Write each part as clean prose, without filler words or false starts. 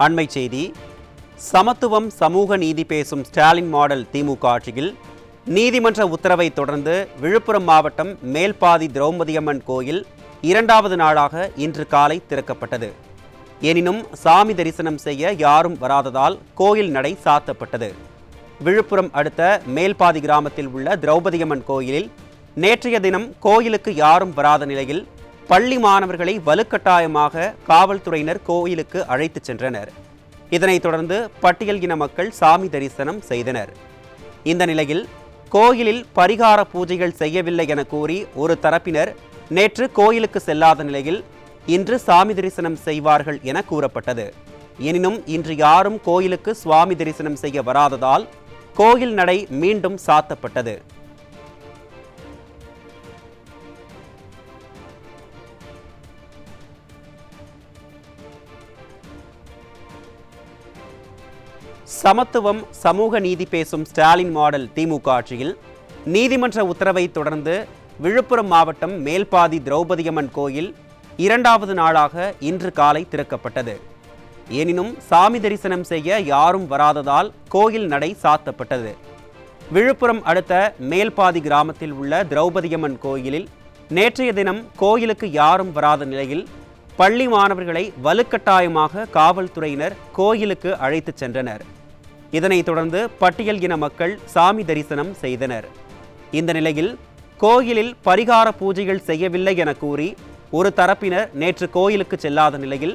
அண்மை செய்தி. சமத்துவம் சமூக நீதி பேசும் ஸ்டாலின் மாடல் திமுக ஆட்சியில் நீதிமன்ற உத்தரவை தொடர்ந்து விழுப்புரம் மாவட்டம் மேல்பாதி திரௌபதியம்மன் கோயில் 2வது நாளாக இன்று காலை திறக்கப்பட்டது. எனினும் சாமி தரிசனம் செய்ய யாரும் வராததால் கோயில் நடை சாத்தப்பட்டது. விழுப்புரம் அடுத்த மேல்பாதி கிராமத்தில் உள்ள திரௌபதியம்மன் கோயிலில் நேற்றைய தினம் கோயிலுக்கு யாரும் வராத நிலையில் பள்ளி மாணவர்களை வலுக்கட்டாயமாக காவல்துறையினர் கோயிலுக்கு அழைத்துச் சென்றனர். இதனைத் தொடர்ந்து பட்டியல் இன மக்கள் சாமி தரிசனம் செய்தனர். இந்த நிலையில் கோயிலில் பரிகார பூஜைகள் செய்யவில்லை என கூறி ஒரு தரப்பினர் நேற்று கோயிலுக்கு செல்லாத நிலையில் இன்று சாமி தரிசனம் செய்வார்கள் என கூறப்பட்டது. எனினும் இன்று யாரும் கோயிலுக்கு சுவாமி தரிசனம் செய்ய வராததால் கோயில் நடை மீண்டும் சாத்தப்பட்டது. சமத்துவம் சமூக நீதி பேசும் ஸ்டாலின் மாடல் திமுக ஆட்சியில் நீதிமன்ற உத்தரவை தொடர்ந்து விழுப்புரம் மாவட்டம் மேல்பாதி திரௌபதியம்மன் கோயில் 2வது நாளாக இன்று காலை திறக்கப்பட்டது. எனினும் சாமி தரிசனம் செய்ய யாரும் வராததால் கோயில் நடை சாத்தப்பட்டது. விழுப்புரம் அடுத்த மேல்பாதி கிராமத்தில் உள்ள திரௌபதியம்மன் கோயிலில் நேற்றைய தினம் கோயிலுக்கு யாரும் வராத நிலையில் பள்ளி மாணவர்களை வலுக்கட்டாயமாக காவல்துறையினர் கோயிலுக்கு அழைத்துச் சென்றனர். இதனைத் தொடர்ந்து பட்டியல் இன மக்கள் சாமி தரிசனம் செய்தனர். இந்த நிலையில் கோயிலில் பரிகார பூஜைகள் செய்யவில்லை என கூறி ஒரு தரப்பினர் நேற்று கோயிலுக்கு செல்லாத நிலையில்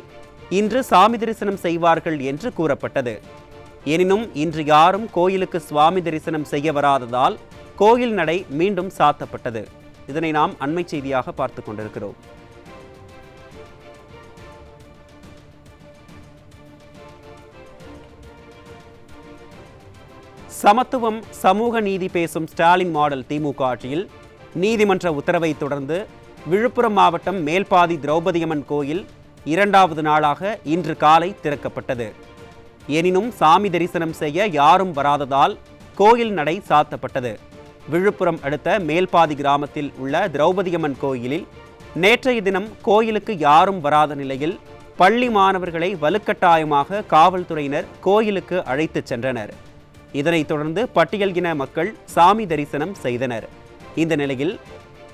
இன்று சாமி தரிசனம் செய்வார்கள் என்று கூறப்பட்டது. எனினும் இன்று யாரும் கோயிலுக்கு சுவாமி தரிசனம் செய்ய வராததால் கோயில் நடை மீண்டும் சாத்தப்பட்டது. இதனை நாம் அண்மை செய்தியாக பார்த்து கொண்டிருக்கிறோம். சமத்துவம் சமூக நீதி பேசும் ஸ்டாலின் மாடல் திமுக ஆட்சியில் நீதிமன்ற உத்தரவை தொடர்ந்து விழுப்புரம் மாவட்டம் மேல்பாதி திரௌபதியம்மன் கோயில் 2வது நாளாக இன்று காலை திறக்கப்பட்டது. எனினும் சாமி தரிசனம் செய்ய யாரும் வராததால் கோயில் நடை சாத்தப்பட்டது. விழுப்புரம் அடுத்த மேல்பாதி கிராமத்தில் உள்ள திரௌபதியம்மன் கோயிலில் நேற்றைய தினம் கோயிலுக்கு யாரும் வராத நிலையில் பள்ளி மாணவர்களை வலுக்கட்டாயமாக காவல்துறையினர் கோயிலுக்கு அழைத்துச் சென்றனர். இதனைத் தொடர்ந்து பட்டியல் இன மக்கள் சாமி தரிசனம் செய்தனர். இந்த நிலையில்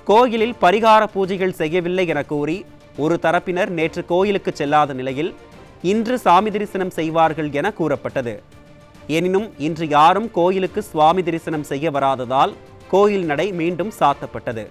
கோயிலில் பரிகார பூஜைகள் செய்யவில்லை என கூறி ஒரு தரப்பினர் நேற்று கோயிலுக்கு செல்லாத நிலையில் இன்று சாமி தரிசனம் செய்வார்கள் என கூறப்பட்டது. எனினும் இன்று யாரும் கோயிலுக்கு சுவாமி தரிசனம் செய்ய வராததால் கோயில் நடை மீண்டும் சாத்தப்பட்டது.